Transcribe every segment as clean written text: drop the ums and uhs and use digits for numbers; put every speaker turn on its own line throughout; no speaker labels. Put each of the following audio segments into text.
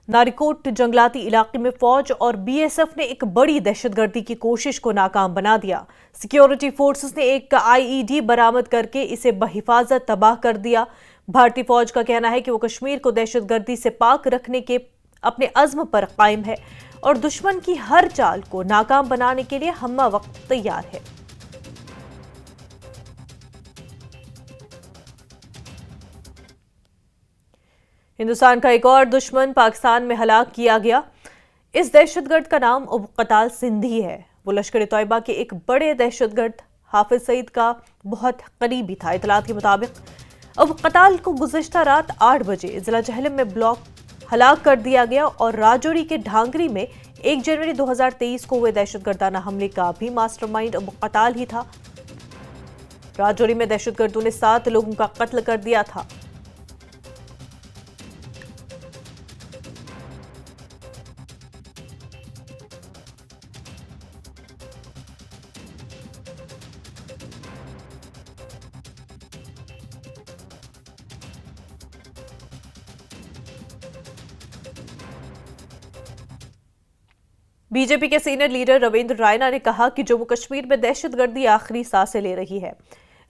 नारिकोट जंगलाती इलाके में फौज और बीएसएफ ने एक बड़ी दहशतगर्दी की कोशिश को नाकाम बना दिया। सिक्योरिटी फोर्सेस ने एक आईईडी बरामद करके इसे बहिफाजत तबाह कर दिया। भारतीय फौज का कहना है कि वो कश्मीर को दहशतगर्दी से पाक रखने के अपने अज़्म पर कायम है और दुश्मन की हर चाल को नाकाम बनाने के लिए हम्मा वक्त तैयार है। हिंदुस्तान का एक और दुश्मन पाकिस्तान में हलाक किया गया। इस दहशतगर्द का नाम अबू कताल सिंधी है। वो लश्कर ए तोयबा के एक बड़े दहशतगर्द हाफिज सईद का बहुत करीबी था। इतलात के मुताबिक अबू कताल को गुज़िश्ता रात 8 बजे जिला जहलम में ब्लॉक हलाक कर दिया गया और राजौरी के ढांगरी में 1 जनवरी 2023 को हुए दहशतगर्दाना हमले का भी मास्टरमाइंड अबू कताल ही था। राजौरी में दहशतगर्दों ने 7 लोगों का कत्ल कर दिया था। बीजेपी के सीनियर लीडर रविंद्र रायना ने कहा कि जम्मू कश्मीर में दहशतगर्दी आखिरी सांसें ले रही है।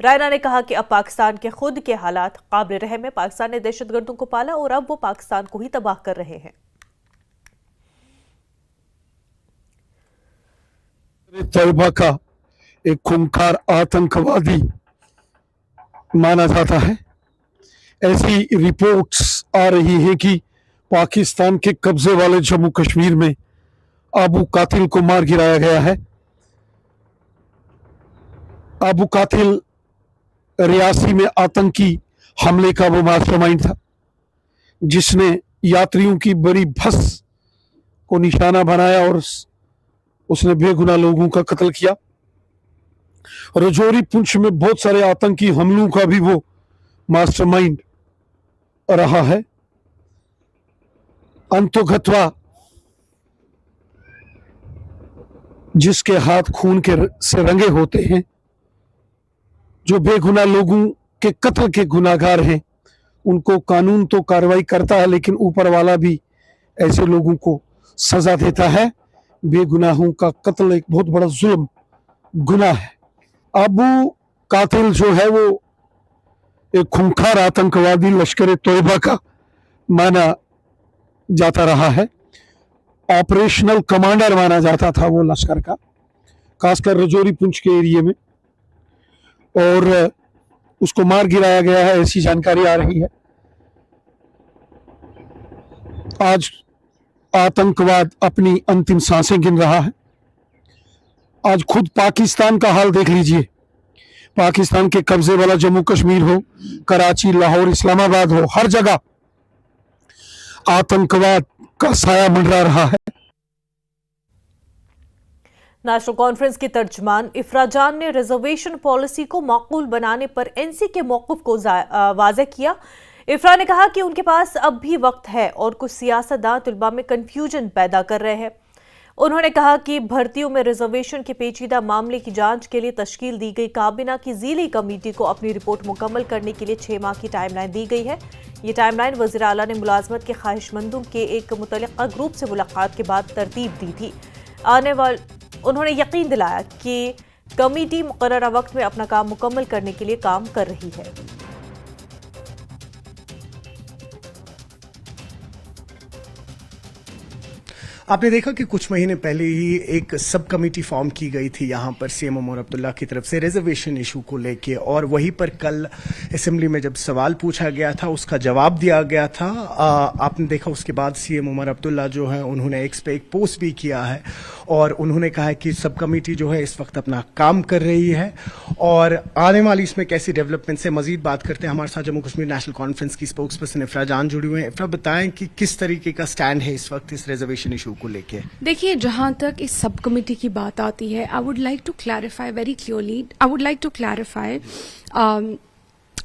रायना ने कहा कि अब पाकिस्तान के खुद के हालात काबिल रहम है। पाकिस्तान ने दहशतगर्दों को पाला और अब वो पाकिस्तान को ही तबाह कर रहे हैं।
तैयबा का एक खूंखार आतंकवादी माना जाता है। ऐसी रिपोर्ट्स आ रही हैं कि पाकिस्तान के कब्जे वाले जम्मू कश्मीर में अबू कातिल को मार गिराया गया है। अबू कातिल रियासी में आतंकी हमले का वो मास्टरमाइंड था जिसने यात्रियों की बड़ी बस को निशाना बनाया और उसने बेगुनाह लोगों का कत्ल किया। राजौरी पुंछ में बहुत सारे आतंकी हमलों का भी वो मास्टरमाइंड रहा है। अंतोगत्वा जिसके हाथ खून के से रंगे होते हैं, जो बेगुनाह लोगों के कत्ल के गुनाहगार हैं, उनको कानून तो कार्रवाई करता है लेकिन ऊपर वाला भी ऐसे लोगों को सजा देता है। बेगुनाहों का कत्ल एक बहुत बड़ा जुल्म गुनाह है। अबू कातिल जो है वो एक खूंखार आतंकवादी लश्कर ए तोयबा का माना जाता रहा है। ऑपरेशनल कमांडर माना जाता था वो लश्कर का, खासकर राजौरी पुंछ के एरिया में, और उसको मार गिराया गया है ऐसी जानकारी आ रही है। आज आतंकवाद अपनी अंतिम सांसें गिन रहा है। आज खुद पाकिस्तान का हाल देख लीजिए। पाकिस्तान के कब्जे वाला जम्मू कश्मीर हो, कराची, लाहौर, इस्लामाबाद हो, हर जगह आतंकवाद का साया मंडरा रहा है।
नेशनल कॉन्फ्रेंस की तर्जमान इफ्रा जान ने रिजर्वेशन पॉलिसी को माकूल बनाने पर एनसी के मौक़िफ़ को वाज़ेह किया। इफ्रा ने कहा कि उनके पास अब भी वक्त है और कुछ सियासतदान तलबा में कन्फ्यूजन पैदा कर रहे हैं। उन्होंने कहा कि भर्तियों में रिजर्वेशन के पेचीदा मामले की जांच के लिए तश्कील दी गई काबीना की ज़ीली कमेटी को अपनी रिपोर्ट मुकम्मल करने के लिए 6 माह की टाइमलाइन दी गई है। ये टाइमलाइन वज़ीर आला ने मुलाजमत के ख्वाहिशमंदों के एक मुतल्लिक़ा ग्रुप से मुलाकात के बाद तरतीब दी थी। उन्होंने यकीन दिलाया कि कमेटी मुकर्ररा वक्त में अपना काम मुकम्मल करने के लिए काम कर रही है।
आपने देखा कि कुछ महीने पहले ही एक सब कमेटी फॉर्म की गई थी यहाँ पर सीएम उमर अब्दुल्ला की तरफ से रिजर्वेशन इशू को लेके, और वहीं पर कल असेंबली में जब सवाल पूछा गया था उसका जवाब दिया गया था। आपने देखा उसके बाद सीएम उमर अब्दुल्ला जो है उन्होंने एक्स पे एक पोस्ट भी किया है और उन्होंने कहा है कि सब कमेटी जो है इस वक्त अपना काम कर रही है और आने वाली इसमें कैसी डेवलपमेंट से मजीद बात करते हैं। हमारे साथ जम्मू कश्मीर नेशनल कॉन्फ्रेंस की स्पोक्स पर्सन इफ्रा जान जुड़ी हुए हैं। इफ्रा, बताएं कि किस तरीके का स्टैंड है इस वक्त इस रिजर्वेशन इशू को लेके।
देखिए, जहां तक इस सब कमेटी की बात आती है, I would like to clarify very clearly, I would like to clarify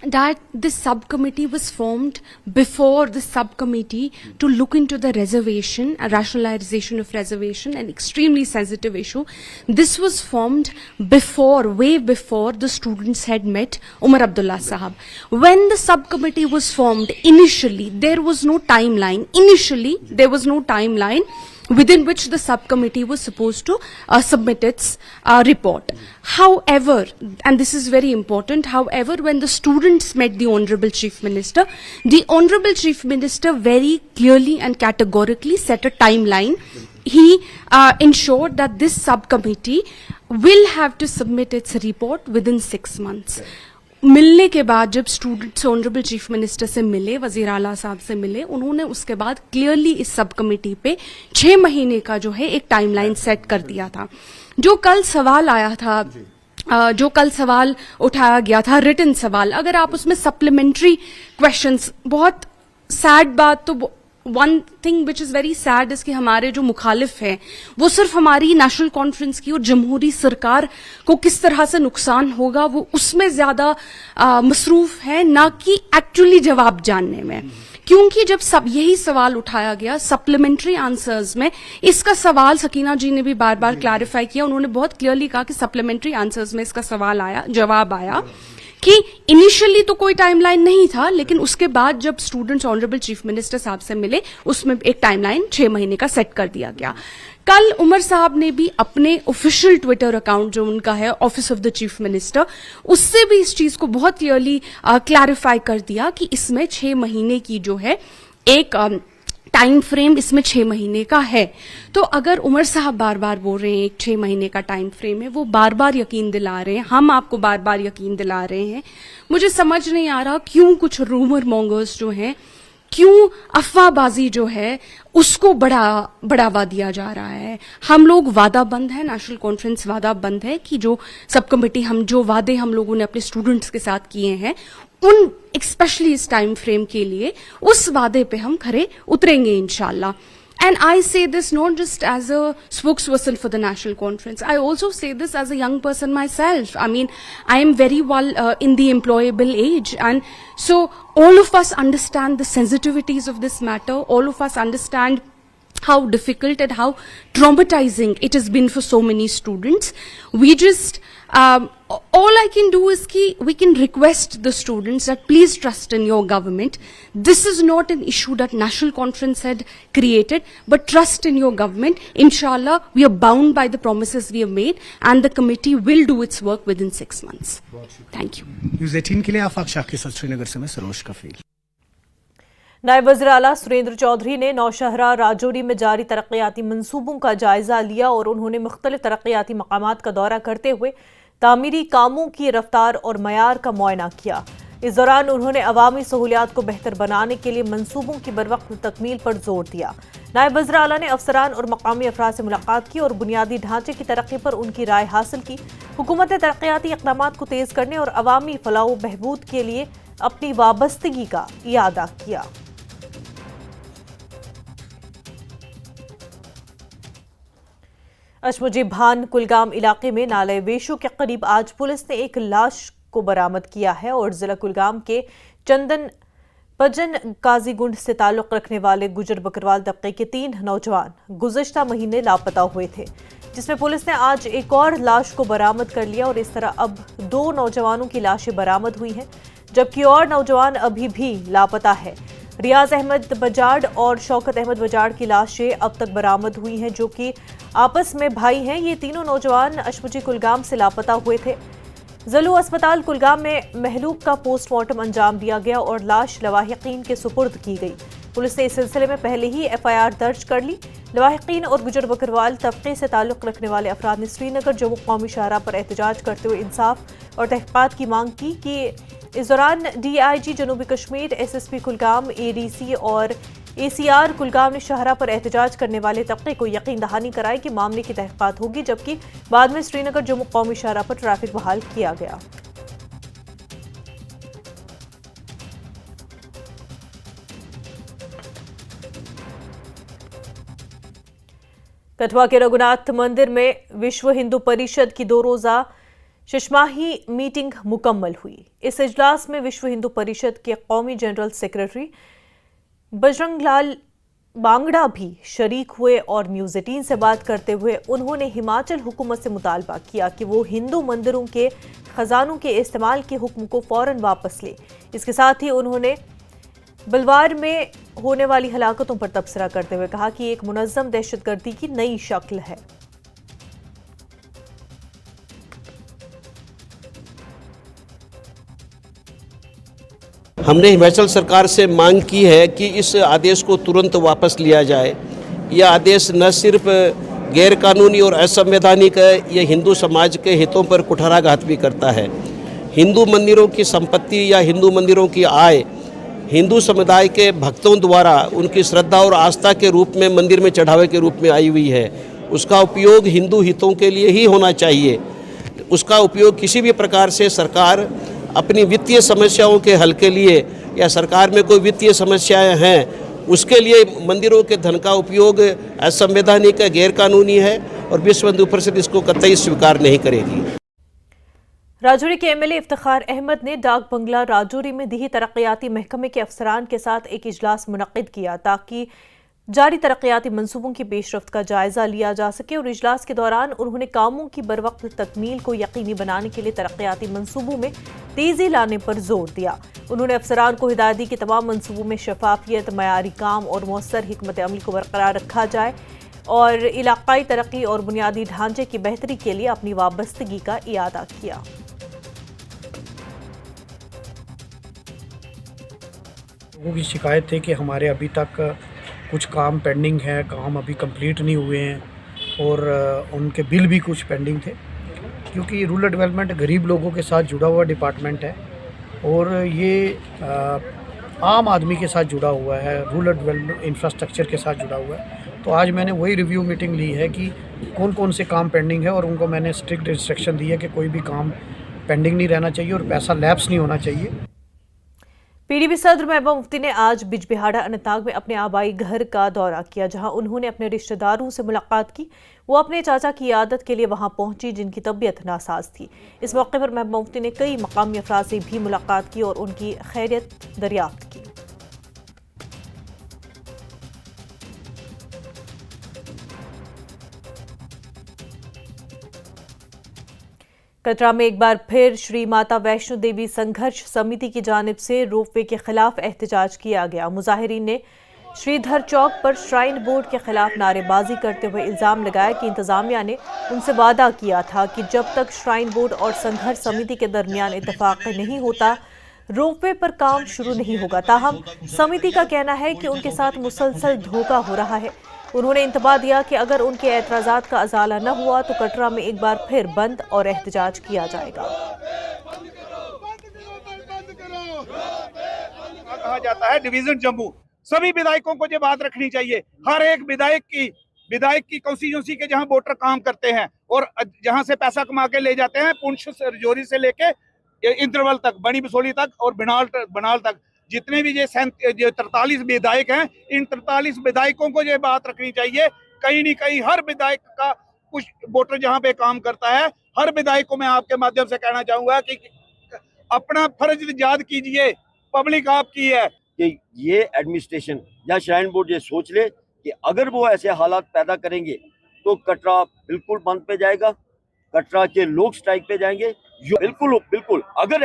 that this subcommittee was formed before the subcommittee to look into the reservation, a rationalization of reservation, an extremely sensitive issue. This was formed before, way before the students had met Umar Abdullah Sahab. When the subcommittee was formed, initially there was no timeline. Initially there was no timeline within which the subcommittee was supposed to submit its report. However, and this is very important, however, when the students met the Honorable Chief Minister very clearly and categorically set a timeline. He ensured that this subcommittee will have to submit its report within 6 months. मिलने के बाद जब students honourable chief minister से मिले, वजीर आला साहब से मिले, उन्होंने उसके बाद क्लियरली इस सब कमेटी पे 6 महीने का जो है एक टाइमलाइन सेट कर दिया था. जो कल सवाल आया था, जो कल सवाल उठाया गया था, रिटन सवाल, अगर आप उसमें सप्लीमेंट्री क्वेश्चंस, बहुत सैड बात तो one thing which is very sad is कि हमारे जो मुखालिफ हैं वो सिर्फ हमारी नेशनल कॉन्फ्रेंस की और जमहूरी सरकार को किस तरह से नुकसान होगा वो उसमें ज्यादा मसरूफ है, ना कि एक्चुअली जवाब जानने में. क्योंकि जब सब यही सवाल उठाया गया सप्लीमेंट्री आंसर्स में, इसका सवाल सकीना जी ने भी बार बार क्लैरिफाई किया, उन्होंने बहुत क्लियरली कहा कि सप्लीमेंट्री आंसर्स में इसका सवाल आया, जवाब आया कि इनिशियली तो कोई टाइमलाइन नहीं था, लेकिन उसके बाद जब स्टूडेंट्स ऑनरेबल चीफ मिनिस्टर साहब से मिले उसमें एक टाइमलाइन 6 महीने का सेट कर दिया गया. कल उमर साहब ने भी अपने ऑफिशियल ट्विटर अकाउंट जो उनका है office of the chief minister, उससे भी इस चीज को बहुत क्लियरली क्लैरिफाई कर दिया कि इसमें 6 महीने की जो है एक टाइम फ्रेम इसमें 6 महीने का है. तो अगर उमर साहब बार बार बोल रहे हैं एक 6 महीने का टाइम फ्रेम है, वो बार बार यकीन दिला रहे हैं, हम आपको बार बार यकीन दिला रहे हैं, मुझे समझ नहीं आ रहा क्यों कुछ रूमर मॉन्गर्स जो हैं, क्यों अफवाहबाजी जो है उसको बढ़ावा दिया जा रहा है. हम लोग वादा बंद है, नेशनल कॉन्फ्रेंस वादा बंद है कि जो सब कमेटी हम जो वादे हम लोगों ने अपने स्टूडेंट्स के साथ किए हैं उन स्पेशली इस टाइम फ्रेम के लिए उस वादे पे हम खरे उतरेंगे इंशाल्लाह. And I say this not just as a spokesperson for the National Conference. I also say this as a young person myself. I mean, I am very well in the employable age. And so all of us understand the sensitivities of this matter. All of us understand how difficult and how traumatizing it has been for so many students. We just, all I can do is we can request the students that please trust in your government. This is not an issue that National Conference had created, but trust in your government. Inshallah, we are bound by the promises we have made and the committee will do its work within 6 months. Thank you.
News 18 के लिए आफाक शाह के साथ श्रीनगर से मैं सरोज कफील.
नायब वज़ीर आला सुरेंद्र चौधरी ने नौशहरा राजौरी में जारी तरक्याती मंसूबों का जायजा लिया और उन्होंने मुख्तलिफ तरक्याती मकामात का दौरा करते हुए तामीरी कामों की रफ्तार और मयार का मुआयना किया. इस दौरान उन्होंने अवामी सहूलियात को बेहतर बनाने के लिए मंसूबों की बरवक्त तकमील पर जोर दिया. नायब वज़ीर आला ने अफसरान और मकामी अफराद से मुलाकात की और बुनियादी ढांचे की तरक्की पर उनकी राय हासिल की. हुकूमत ने तरक्याती इक़दामात को तेज़ करने और अवामी फलाह बहबूद के लिए अपनी वाबस्तगी का इयादा किया. अशमुजी भान कुलगाम इलाके में नाले वेशु के करीब आज पुलिस ने एक लाश को बरामद किया है और जिला कुलगाम के चंदन पजन काजीगुंड से ताल्लुक रखने वाले गुजर बकरवाल तबके के 3 नौजवान गुज़श्ता महीने लापता हुए थे, जिसमें पुलिस ने आज एक और लाश को बरामद कर लिया और इस तरह अब 2 नौजवानों की लाशें बरामद हुई हैं, जबकि और नौजवान अभी भी लापता है. रियाज अहमद बजाड़ और शौकत अहमद बजाड़ की लाशें अब तक बरामद हुई हैं, जो कि आपस में भाई हैं. ये तीनों नौजवान अशमुजी कुलगाम से लापता हुए थे. जलू अस्पताल कुलगाम में महलूक का पोस्टमार्टम अंजाम दिया गया और लाश लवाहिकीन के सुपुर्द की गई. पुलिस ने इस सिलसिले में पहले ही FIR दर्ज कर ली. लवाहिकीन और गुजर बकरवाल तबके से ताल्लुक रखने वाले अफराद ने श्रीनगर जम्मू कौमी शाहराह पर एहतजाज करते हुए इंसाफ और तहक़ीक़ात की मांग की कि इस दौरान DIG जनूबी कश्मीर, SSP कुलगाम, ADC और ACR कुलगाम ने शाहराह पर एहतजाज करने वाले तबके को यकीन दहानी कराई कि मामले की तहक़ीक़ात होगी, जबकि बाद में श्रीनगर जम्मू कौमी शाहराह पर ट्रैफिक बहाल किया गया. कठुआ के रघुनाथ मंदिर में विश्व हिंदू परिषद की 2 रोज़ा शशमाही मीटिंग मुकम्मल हुई। इस इजलास में विश्व हिंदू परिषद के कौमी जनरल सेक्रेटरी बजरंग लाल बांगड़ा भी शरीक हुए और न्यूज़ 18 से बात करते हुए उन्होंने हिमाचल हुकूमत से मुतालबा किया कि वो हिंदू मंदिरों के खजानों के इस्तेमाल के हुक्म को फौरन वापस ले। इसके साथ ही उन्होंने बलवार में होने वाली हलाकतों पर तबसरा करते हुए कहा कि एक मुनज़्ज़म दहशतगर्दी की नई शक्ल है।
हमने हिमाचल सरकार से मांग की है कि इस आदेश को तुरंत वापस लिया जाए। यह आदेश न सिर्फ गैरकानूनी और असंवैधानिक है, यह हिंदू समाज के हितों पर कुठाराघात भी करता है। हिंदू मंदिरों की संपत्ति या हिंदू मंदिरों की आय हिंदू समुदाय के भक्तों द्वारा उनकी श्रद्धा और आस्था के रूप में मंदिर में चढ़ावे के रूप में आई हुई है। उसका उपयोग हिंदू हितों के लिए ही होना चाहिए। उसका उपयोग किसी भी प्रकार से सरकार अपनी वित्तीय समस्याओं के हल के लिए या सरकार में कोई वित्तीय समस्याएं हैं उसके लिए मंदिरों के धन का उपयोग असंवैधानिक, गैरकानूनी है और विश्व हिंदू परिषद इसको कतई स्वीकार नहीं करेगी।
राजौरी के एमएलए इफ्तिखार अहमद ने डाक बंगला राजौरी में दिही तरक्याती महकमे के अफसरान के साथ एक इजलास मुनक्किद किया ताकि जारी तरक्याती मंसूबों की पेशरफ्त का जायजा लिया जा सके और इजलास के दौरान उन्होंने कामों की बरवक्त तकमील को यकीनी बनाने के लिए तरक्याती मंसूबों में तेजी लाने पर जोर दिया। उन्होंने अफसरान को हिदायत दी कि तमाम मंसूबों में शफाफियत, मयारी काम और मौसर हिकमत अमली को बरकरार रखा जाए और इलाकाई तरक्की और बुनियादी ढांचे की बेहतरी के लिए अपनी वाबस्तगी का इयादा किया।
लोगों की शिकायत थी कि हमारे अभी तक कुछ काम पेंडिंग है, काम अभी कंप्लीट नहीं हुए हैं और उनके बिल भी कुछ पेंडिंग थे, क्योंकि रूरल डेवलपमेंट गरीब लोगों के साथ जुड़ा हुआ डिपार्टमेंट है और ये आम आदमी के साथ जुड़ा हुआ है, रूरल डेवलपमेंट इंफ्रास्ट्रक्चर के साथ जुड़ा हुआ है। तो आज मैंने वही रिव्यू मीटिंग ली है कि कौन कौन से काम पेंडिंग है और उनको मैंने स्ट्रिक्ट इंस्ट्रक्शन दी है कि कोई भी काम पेंडिंग नहीं रहना चाहिए और पैसा लैप्स नहीं होना चाहिए।
पीडीपी सदर महबूबा मुफ्ती ने आज बिजबिहाड़ा अनंतनाग में अपने आबाई घर का दौरा किया, जहां उन्होंने अपने रिश्तेदारों से मुलाकात की। वो अपने चाचा की इयादत के लिए वहां पहुंची जिनकी तबीयत नासाज थी। इस मौके पर महबूबा मुफ्ती ने कई मकामी अफराद से भी मुलाकात की और उनकी खैरियत दरियाफ्त की। कटरा में एक बार फिर श्री माता वैष्णो देवी संघर्ष समिति की जानिब से रोपवे के खिलाफ एहतजाज किया गया। मुजाहिरीन ने श्रीधर चौक पर श्राइन बोर्ड के खिलाफ नारेबाजी करते हुए इल्जाम लगाया कि इंतजामिया ने उनसे वादा किया था कि जब तक श्राइन बोर्ड और संघर्ष समिति के दरमियान इत्तेफाक नहीं होता रोपवे पर काम शुरू नहीं होगा। ताहम समिति का कहना है कि उनके साथ मुसलसल धोखा हो रहा है। उन्होंने इंतबाह दिया कि अगर उनके एतराज़ात का अजाला न हुआ तो कटरा में एक बार फिर बंद और एहतजाज किया जाएगा।
कहा जाता है डिवीजन जम्मू, सभी विधायकों को ये बात रखनी चाहिए। हर एक विधायक की कॉन्स्टिट्यूंसी के जहां वोटर काम करते हैं और जहां से पैसा कमा के ले जाते हैं, पुंछ से रजौरी से लेके इंद्रवल तक, बड़ी बसोली तक और बनाल तक, जितने भी ये 43 विधायक हैं, इन 43 विधायकों को ये बात रखनी चाहिए। कहीं नहीं कहीं हर विधायक का कुछ वोटर जहां पे काम करता है। हर विधायक को मैं आपके माध्यम से कहना चाहूंगा कि अपना फर्ज याद कीजिए, पब्लिक आपकी है।
कि ये एडमिनिस्ट्रेशन या श्राइन बोर्ड ये सोच ले कि अगर वो ऐसे हालात पैदा करेंगे तो कटरा बिल्कुल बंद पे जाएगा, कटरा के लोग स्ट्राइक पे जाएंगे। बिल्कुल अगर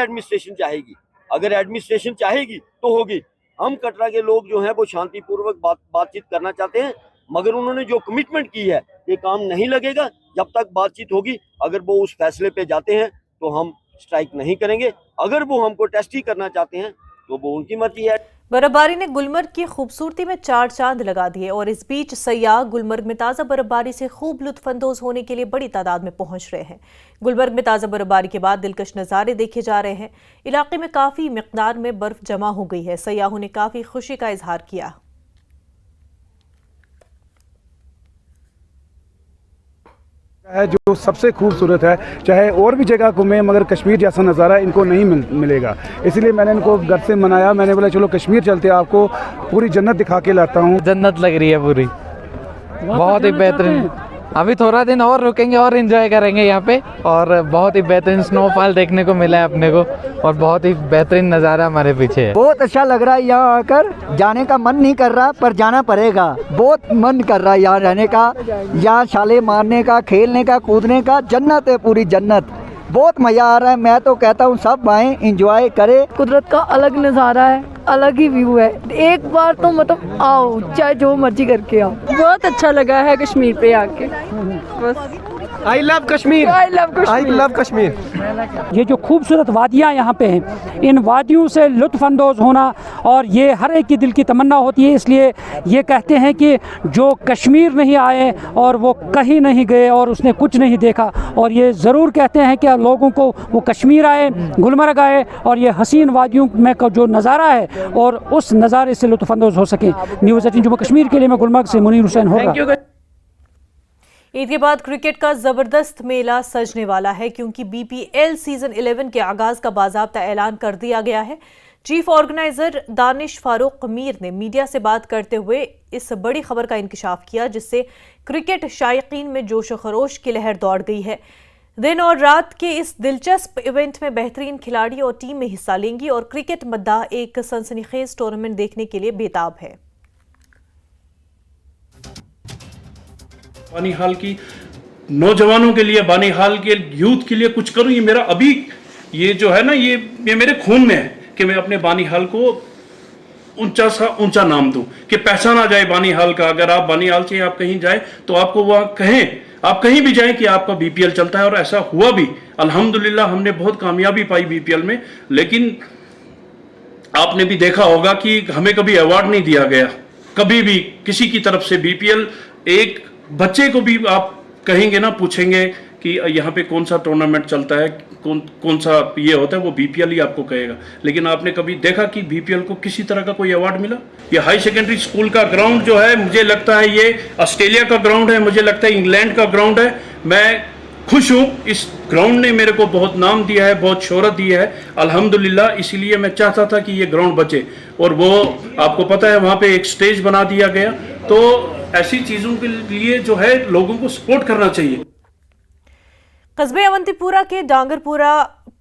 एडमिनिस्ट्रेशन चाहेगी तो होगी। हम कटरा के लोग जो हैं वो शांतिपूर्वक बातचीत करना चाहते हैं, मगर उन्होंने जो कमिटमेंट की है ये काम नहीं लगेगा जब तक बातचीत होगी। अगर वो उस फैसले पे जाते हैं तो हम स्ट्राइक नहीं करेंगे, अगर वो हमको टेस्ट ही करना चाहते हैं तो वो उनकी मर्जी है।
बर्फबारी ने गुलमर्ग की खूबसूरती में चार चांद लगा दिए और इस बीच सयाह गुलमर्ग में ताज़ा बर्फबारी से खूब लुत्फानंदोज होने के लिए बड़ी तादाद में पहुंच रहे हैं। गुलमर्ग में ताज़ा बर्फबारी के बाद दिलकश नज़ारे देखे जा रहे हैं। इलाके में काफ़ी मिकदार में बर्फ जमा हो गई है। सयाहों ने काफ़ी खुशी का इजहार किया।
है जो सबसे खूबसूरत है, चाहे और भी जगह घूमे मगर कश्मीर जैसा नज़ारा इनको नहीं मिलेगा। इसलिए मैंने इनको घर से मनाया, मैंने बोला चलो कश्मीर चलते, आपको पूरी जन्नत दिखा के लाता हूँ।
जन्नत लग रही है पूरी, बहुत ही बेहतरीन। अभी थोड़ा दिन और रुकेंगे और एंजॉय करेंगे यहाँ पे। और बहुत ही बेहतरीन स्नोफॉल देखने को मिला है अपने को और बहुत ही बेहतरीन नज़ारा हमारे पीछे है।
बहुत अच्छा लग रहा है यहाँ आकर, जाने का मन नहीं कर रहा पर जाना पड़ेगा। बहुत मन कर रहा है यहाँ रहने का, यहाँ छाले मारने का, खेलने का, कूदने का। जन्नत है, पूरी जन्नत। बहुत मज़ा आ रहा है। मैं तो कहता हूँ सब आएँ, इंजॉय करें।
कुदरत का अलग नज़ारा है, अलग ही व्यू है। एक बार तो मतलब आओ, चाहे जो मर्जी करके आओ। बहुत अच्छा लगा है कश्मीर पे आके। बस
I love Kashmir,
I love Kashmir,
I love Kashmir.
ये जो खूबसूरत वादियाँ यहाँ पे हैं, इन वादियों से लुत्फ़अंदोज़ होना और ये हर एक की दिल की तमन्ना होती है। इसलिए ये कहते हैं कि जो कश्मीर नहीं आए और वो कहीं नहीं गए और उसने कुछ नहीं देखा। और ये ज़रूर कहते हैं कि लोगों को वो कश्मीर आए, गुलमर्ग आए और ये हसीन वादियों में का जो नज़ारा है और उस नज़ारे से लुत्फ़अंदोज़ हो सके। न्यूज़ 18 जम्मू कश्मीर के लिए मैं गुलमर्ग से मुनीर हुसैन होगा।
ईद के बाद क्रिकेट का जबरदस्त मेला सजने वाला है, क्योंकि बीपीएल सीजन 11 के आगाज का बाज़ाब्ता ऐलान कर दिया गया है। चीफ ऑर्गेनाइजर दानिश फारूक मीर ने मीडिया से बात करते हुए इस बड़ी खबर का इंकिशाफ किया, जिससे क्रिकेट शायकीन में जोश व खरोश की लहर दौड़ गई है। दिन और रात के इस दिलचस्प इवेंट में बेहतरीन खिलाड़ी और टीमें हिस्सा लेंगी और क्रिकेट मद्दाह एक सनसनीखेज टूर्नामेंट देखने के लिए बेताब है।
बानीहाल की नौजवानों के लिए, बानीहाल के यूथ के लिए कुछ करूं, ये मेरा अभी ये जो है ना, ये मेरे खून में है कि मैं अपने बानीहाल को ऊंचा सा ऊंचा नाम दूं, कि पहचाना जाए बानीहाल का। अगर आप बानीहाल से आप कहीं जाए तो आपको वहां कहें, आप कहीं भी जाएं कि आपका बीपीएल चलता है। और ऐसा हुआ भी, अल्हम्दुलिल्लाह हमने बहुत कामयाबी पाई बीपीएल में। लेकिन आपने भी देखा होगा कि हमें कभी अवार्ड नहीं दिया गया, कभी भी किसी की तरफ से। बीपीएल एक बच्चे को भी आप कहेंगे ना, पूछेंगे कि यहाँ पे कौन सा टूर्नामेंट चलता है, कौन सा ये होता है, वो बीपीएल ही आपको कहेगा। लेकिन आपने कभी देखा कि बीपीएल को किसी तरह का कोई अवार्ड मिला? ये हाई सेकेंडरी स्कूल का ग्राउंड जो है, मुझे लगता है ये ऑस्ट्रेलिया का ग्राउंड है, मुझे लगता है इंग्लैंड का ग्राउंड है। मैं खुश हूँ, इस ग्राउंड ने मेरे को बहुत नाम दिया है, बहुत शोहरत दी है अल्हम्दुलिल्लाह। इसीलिए मैं चाहता था कि ये ग्राउंड बचे, और वो आपको पता है वहाँ पे एक स्टेज बना दिया गया। तो ऐसी चीज़ों के लिए जो है लोगों को सपोर्ट करना चाहिए।
कस्बे अवंतीपुरा के डांगरपुरा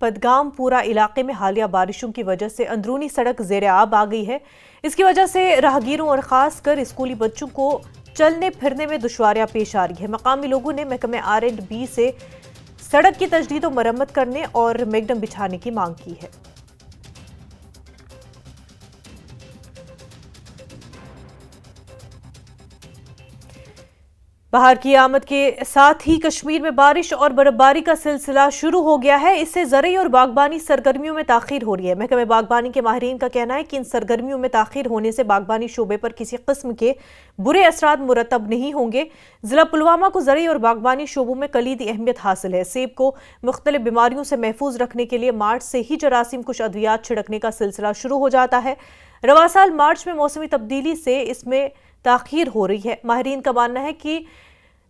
पदगामपुरा इलाके में हालिया बारिशों की वजह से अंदरूनी सड़क ज़ेरे आब आ गई है। इसकी वजह से राहगीरों और ख़ासकर स्कूली बच्चों को चलने फिरने में दुश्वारियां पेश आ रही है। मकामी लोगों ने महकमे R&B से सड़क की तजदीद और मरम्मत करने और मैगडम बिछाने की मांग की है। बाहर की आमद के साथ ही कश्मीर में बारिश और बर्फबारी का सिलसिला शुरू हो गया है। इससे ज़रई और बागबानी सरगर्मियों में ताख़ीर हो रही है। महकमे बागबानी के माहिरीन का कहना है कि इन सरगर्मियों में ताख़ीर होने से बागबानी शोबे पर किसी किस्म के बुरे असरात मुरतब नहीं होंगे। ज़िला पुलवामा को ज़रई और बागबानी शोबों में कलीदी अहमियत हासिल है। सेब को मुख्तलिफ बीमारियों से महफूज रखने के लिए मार्च से ही जरासीम कुछ अद्वियात छिड़कने का सिलसिला शुरू हो जाता है। रवा साल मार्च में मौसमी तब्दीली से इसमें ताख़ीर हो रही है। माहिरीन का मानना है कि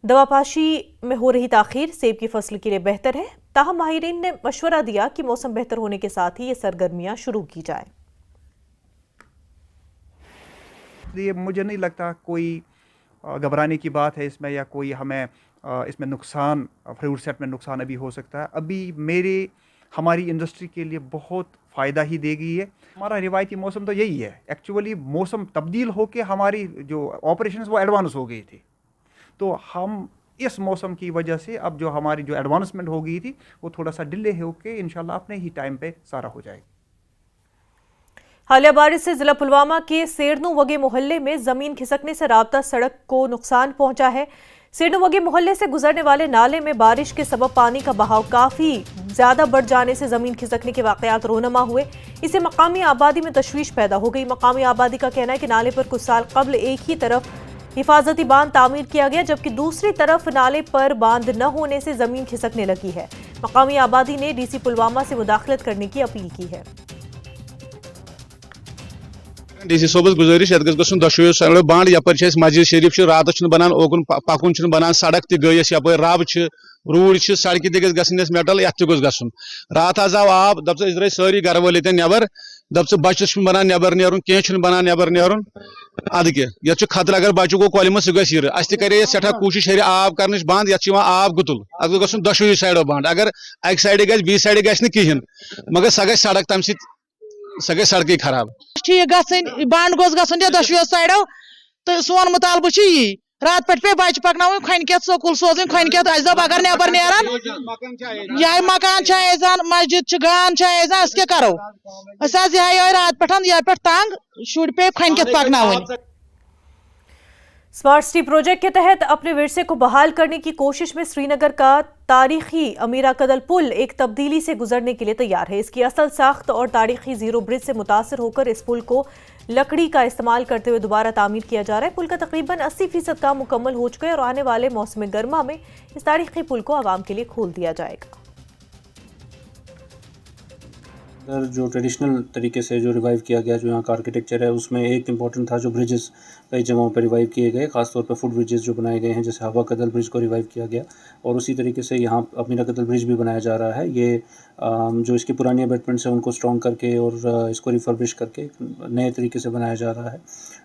दवापाशी में हो रही ताख़ीर सेब की फसल के लिए बेहतर है। ताहम माहिरीन ने मशवरा दिया कि मौसम बेहतर होने के साथ ही ये सरगर्मियां शुरू की जाए।
ये मुझे नहीं लगता कोई घबराने की बात है इसमें, या कोई हमें इसमें नुकसान, फ्रूट सेट में नुकसान अभी हो सकता है। अभी हमारी इंडस्ट्री के लिए बहुत फ़ायदा ही देगी ये। हमारा रिवायती मौसम तो यही है। एक्चुअली मौसम तब्दील होके हमारी जो ऑपरेशंस वो एडवांस हो गई थी, तो हम इस मौसम की वजह से अब जो हमारी जो एडवांसमेंट हो गई थी वो थोड़ा सा डिले होके इंशाल्लाह अपने ही टाइम पे सारा हो जाएगा।
हालिया बारिश से जिला पुलवामा के सेरनू वगे मोहल्ले में जमीन खिसकने से राब्ता सड़क को नुकसान पहुंचा है। सेरनू वगे मोहल्ले से गुजरने वाले नाले में बारिश के सबब पानी का बहाव काफी ज्यादा बढ़ जाने से जमीन खिसकने के वाकयात रोनमा हुए। इससे मकामी आबादी में तशवीश पैदा हो गई। मकामी आबादी का कहना है कि नाले पर कुछ साल कबल एक ही तरफ हिफाजती बांध तामीर किया गया, जबकि दूसरी तरफ नाले पर बांध न होने से जमीन खिसकने लगी है। मकामी आबादी ने डीसी पुलवामा से मुदाखलत करने की अपील की है।
डीसी सोबस गुजारिश गो बांध यपर मस्जिद शरीफ रात बनान ओकुन पकुन बनान सड़क तई यप रब रूड सड़क तक मेटल ये रात आज आव आप दप सारी घर वाल नबर दप बच्चस बनान नबर नेरुन कह बनान नबर नेरुन अद कह ये खतरा अगर बच्चों को कॉलेज में सह गर अस करे सठा कोशिश हेर आब कर बंद ये आब गुतुल अगर गो दशवई साइडो बंद अगर अक साइड गि बी साइड गि कहें मगर सह गई सड़क तम सह गई सड़क खराब
ठीक गन बंद गोस गो दशवो साइडो तो सोन मुतालबा यी रात पे बच्चे पकन खनकत स्कूल सोजन खनकत दप अगर नबर नेरान यह मकान ऐजान मस्जिद गान ऐजान अस क्या करो यह रात पे यह पे तंग शुर पे खनकत पकन।
स्मार्ट सिटी प्रोजेक्ट के तहत अपने विरसे को बहाल करने की कोशिश में श्रीनगर का तारीखी अमीरा कदल पुल एक तब्दीली से गुजरने के लिए तैयार है। इसकी असल साख्त और तारीखी जीरो ब्रिज से मुतासर होकर इस पुल को लकड़ी का इस्तेमाल करते हुए दोबारा तामीर किया जा रहा है। पुल का तकरीबन 80% काम मुकम्मल हो चुका है और आने वाले मौसम गर्मा में इस तारीखी पुल को आवाम के लिए खोल दिया जाएगा।
जो ट्रेडिशनल तरीके से जो रिवाइव किया गया, जो यहाँ का आर्किटेक्चर है, उसमें एक इम्पॉर्टेंट था जो ब्रिजेस कई जगहों पर रिवाइव किए गए, खासतौर पर फुट ब्रिजेस जो बनाए गए हैं, जैसे हवा कदल ब्रिज को रिवाइव किया गया और उसी तरीके से यहाँ अमीरा कदल ब्रिज भी बनाया जा रहा है। ये जो इसकी पुरानी अबैटमेंट्स हैं उनको स्ट्रॉन्ग करके और इसको रिफर्बिश करके नए तरीके से बनाया जा रहा है।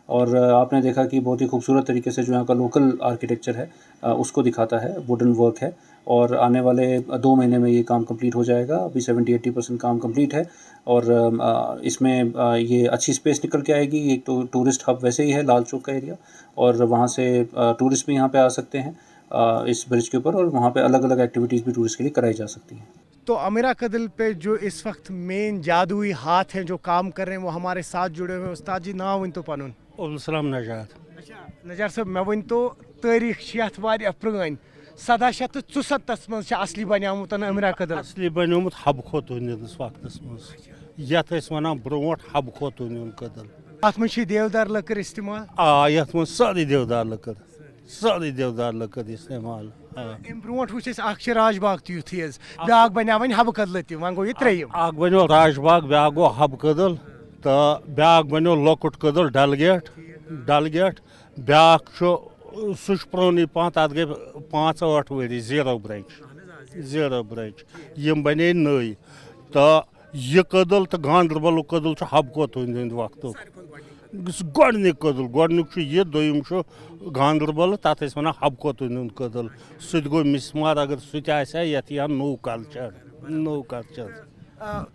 और आपने देखा कि बहुत ही खूबसूरत तरीके से जो यहाँ का लोकल आर्किटेक्चर है उसको दिखाता है, वुडन वर्क है और आने वाले 2 महीने में ये काम कंप्लीट हो जाएगा। अभी 70-80% काम कंप्लीट है और इसमें ये अच्छी स्पेस निकल के आएगी। एक तो टूरिस्ट हब वैसे ही है लाल चौक का एरिया और वहाँ से टूरिस्ट भी यहाँ पे आ सकते हैं इस ब्रिज के ऊपर और वहाँ पे अलग अलग एक्टिविटीज़ भी टूरिस्ट के लिए कराई जा सकती हैं।
तो अमीरा कदल पे जो इस वक्त मेन जादुई हाथ हैं जो काम कर रहे हैं वो हमारे साथ जुड़े हुए हैं। उस्ताद जी नाम वन तो पनुन
अब्दुलसलाम नजात।
अच्छा नजार साहब मैं वन तो तारीख वारिया पुरान 1774 मज असली बनियामुत अमीरा कदल
असली बनियोमुत हब खोतूनिस वक्तस मज यथ वनान ब्रोट हब खोतून कदल
अत मज देवदार लकड़ इस्तेमाल
यथ मज सारी देवदार लकड़ इस्तेमाल
ब्रोट वुच राजबाग तुथी ब्या बना वन हब कदल वन गो त्रेयम
बनो राजबाग ब्या गो हब कदल तो ब्या बनो लकुट कदल डलगेट ब्या सह प्रोन पह तथ गई 5-8 वरी जीरो ब्रिज यम बने नई तो यह कदल तो गांदरबल कदल हब खोतून हंद वक्त गोडनिक कदल गोडनिक यह दोयम गांदरबल तथ वन हब खोतून हंद कदल सह गो मिसमार अगर सह ये नो कल्चर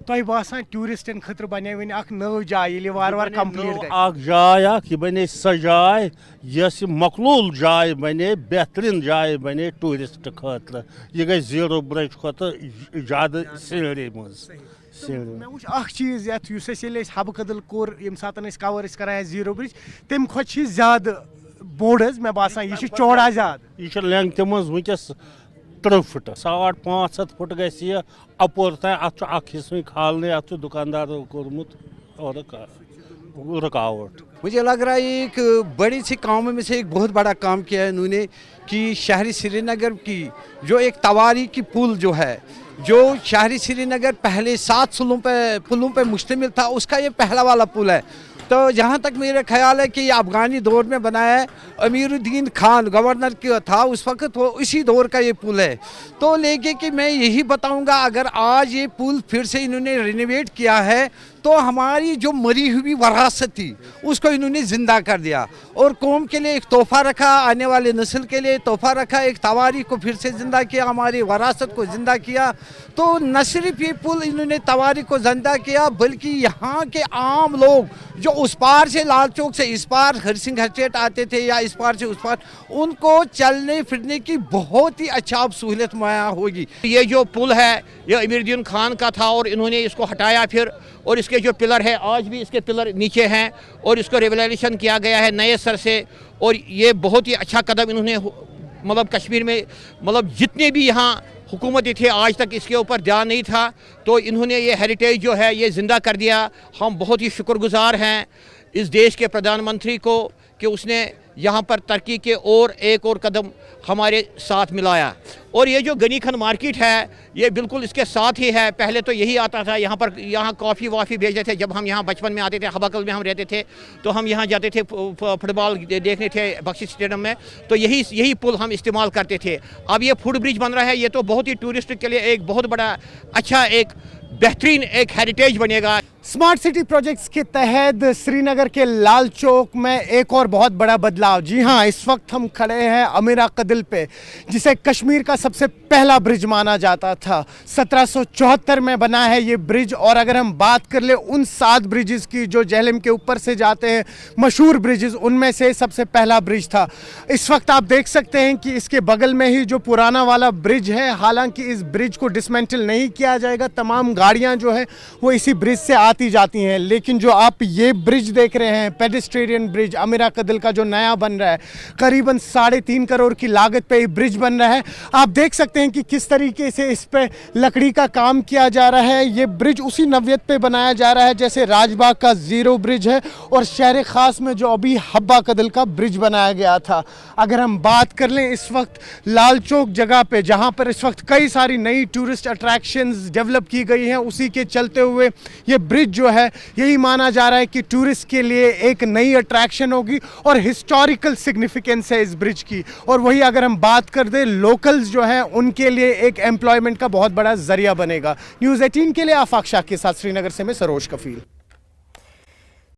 तुम बसान टूरिस्टन खतर बने वन नव जाय वार कंप्लीट
जाय यह बने सह जाय यस मकलूल जाय बने बेहतरीन जाय बने टूरिस्ट खतर यह गई जीरो ब्रिज खतर ज्यादा सीनरी मज
मैं वो चीज ये हब कदल कोर ये सात कवर करान जीरो ब्रिज तम खो ज्यादा बोड़ मैं बसान यह चौड़ा ज्यादा
यह लेंथ मज वस 3 फुट 550 फुट गि अपोर तक अत हिस्से खालने अत दुकानदार कोर्मुत और रुकावट।
मुझे लग रहा है ये एक बड़ी सी कामों में से एक बहुत बड़ा काम किया है इन्होंने कि शहरी श्रीनगर की जो एक तवारी की पुल जो है, जो शहरी श्रीनगर पहले 7 पुलों पे मुश्तमिल था, उसका ये पहला वाला पुल है। तो जहाँ तक मेरा ख्याल है कि ये अफगानी दौर में बनाया है, अमीरुद्दीन खान गवर्नर की था उस वक्त, वो इसी दौर का ये पुल है। तो लेके कि मैं यही बताऊंगा अगर आज ये पुल फिर से इन्होंने रिनोवेट किया है तो हमारी जो मरी हुई वरासत थी उसको इन्होंने ज़िंदा कर दिया और कौम के लिए एक तोहफ़ा रखा, आने वाले नस्ल के लिए तोहफ़ा रखा, एक तवारीख को फिर से ज़िंदा किया, हमारी वरासत को ज़िंदा किया। तो न सिर्फ ये पुल इन्होंने तवारीख को ज़िंदा किया बल्कि यहाँ के आम लोग जो उस पार से लाल चौक से इस पार हरसिंह हरचेट आते थे या इस पार से उस पार, उनको चलने फिरने की बहुत ही अच्छा अब सहूलियत मुहैया होगी।
ये जो पुल है ये अमीरुद्दीन खान का था और इन्होंने इसको हटाया फिर, और इसके जो पिलर है आज भी इसके पिलर नीचे हैं और इसको रिवैल्यूएशन किया गया है नए सर से। और ये बहुत ही अच्छा कदम इन्होंने मतलब कश्मीर में मतलब जितने भी यहाँ हुकूमतें थे आज तक इसके ऊपर ध्यान नहीं था, तो इन्होंने ये हेरिटेज जो है ये ज़िंदा कर दिया। हम बहुत ही शुक्रगुजार हैं इस देश के प्रधानमंत्री को कि उसने यहाँ पर तरक्की के और एक और कदम हमारे साथ मिलाया। और ये जो गनी खान मार्केट है ये बिल्कुल इसके साथ ही है। पहले तो यही आता था यहाँ कॉफ़ी वाफ़ी भेजते थे। जब हम यहाँ बचपन में आते थे, हबाकल में हम रहते थे, तो हम यहाँ जाते थे फुटबॉल देखने थे बख्शी स्टेडियम में, तो यही पुल हम इस्तेमाल करते थे। अब ये फुट ब्रिज बन रहा है, ये तो बहुत ही टूरिस्ट के लिए एक बहुत बड़ा अच्छा एक बेहतरीन एक हेरिटेज बनेगा।
स्मार्ट सिटी प्रोजेक्ट्स के तहत श्रीनगर के लाल चौक में एक और बहुत बड़ा बदलाव। जी हाँ, इस वक्त हम खड़े हैं अमीरा कदिल पे, जिसे कश्मीर का सबसे पहला ब्रिज माना जाता था। 1774 में बना है ये ब्रिज। और अगर हम बात कर ले उन 7 ब्रिजेस की जो जेहलम के ऊपर से जाते हैं, मशहूर ब्रिजेस, उनमें से सबसे पहला ब्रिज था। इस वक्त आप देख सकते हैं कि इसके बगल में ही जो पुराना वाला ब्रिज है, हालांकि इस ब्रिज को डिसमेंटल नहीं किया जाएगा, तमाम गाड़ियाँ जो है वो इसी ब्रिज से आती जाती हैं। लेकिन जो आप ये ब्रिज देख रहे हैं, पेडेस्ट्रियन ब्रिज अमीरा कदिल का जो नया बन रहा है, करीबन 3.5 करोड़ की लागत पे ये ब्रिज बन रहा है। आप देख सकते हैं कि किस तरीके से इस पे लकड़ी का काम किया जा रहा है। ये ब्रिज उसी नव्यत पे बनाया जा रहा है जैसे राजबाग का जीरो ब्रिज है और शहर खास में जो अभी हब्बा कदिल का ब्रिज बनाया गया था। अगर हम बात कर लें इस वक्त लाल चौक जगह पे, जहाँ पर इस वक्त कई सारी नई टूरिस्ट अट्रैक्शंस डेवलप की गई हैं, उसी के चलते हुए ये ब्रिज जो है, यही माना जा रहा है कि टूरिस्ट के लिए एक नई अट्रैक्शन होगी और हिस्टोरिकल सिग्निफिकेंस है इस ब्रिज की। और वही अगर हम बात कर दें लोकल्स जो हैं, उनके लिए एक एम्प्लॉयमेंट का बहुत बड़ा जरिया बनेगा। न्यूज़ 18 के लिए आफाक शाह के साथ श्रीनगर से मैं सरोज कफील।